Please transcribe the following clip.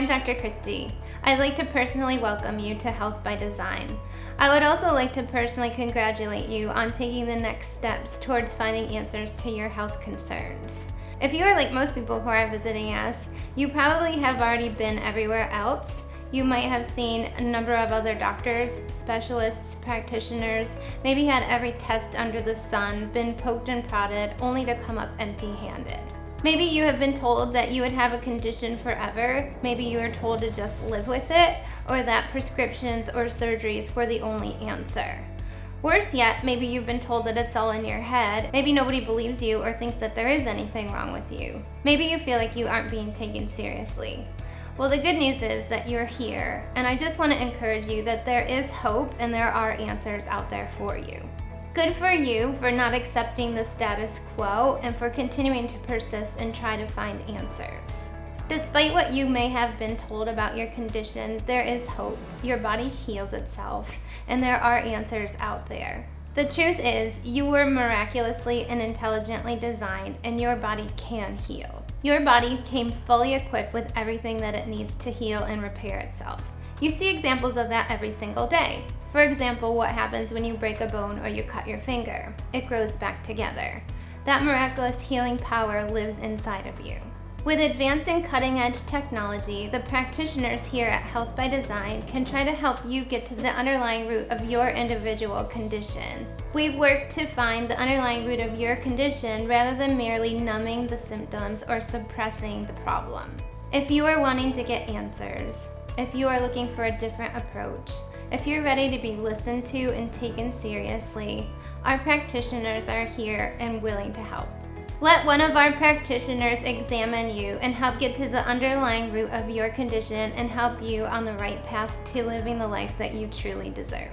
I'm Dr. Christy. I'd like to personally welcome you to Health by Design. I would also like to personally congratulate you on taking the next steps towards finding answers to your health concerns. If you are like most people who are visiting us, you probably have already been everywhere else. You might have seen a number of other doctors, specialists, practitioners, maybe had every test under the sun, been poked and prodded, only to come up empty-handed. Maybe you have been told that you would have a condition forever. Maybe you are told to just live with it, or that prescriptions or surgeries were the only answer. Worse yet, maybe you've been told that it's all in your head. Maybe nobody believes you or thinks that there is anything wrong with you. Maybe you feel like you aren't being taken seriously. Well, the good news is that you're here, and I just want to encourage you that there is hope and there are answers out there for you. Good for you for not accepting the status quo and for continuing to persist and try to find answers. Despite what you may have been told about your condition, there is hope. Your body heals itself, and there are answers out there. The truth is, you were miraculously and intelligently designed, and your body can heal. Your body came fully equipped with everything that it needs to heal and repair itself. You see examples of that every single day. For example, what happens when you break a bone or you cut your finger? It grows back together. That miraculous healing power lives inside of you. With advanced and cutting-edge technology, the practitioners here at Health by Design can try to help you get to the underlying root of your individual condition. We work to find the underlying root of your condition rather than merely numbing the symptoms or suppressing the problem. If you are wanting to get answers, if you are looking for a different approach, if you're ready to be listened to and taken seriously, our practitioners are here and willing to help. Let one of our practitioners examine you and help get to the underlying root of your condition and help you on the right path to living the life that you truly deserve.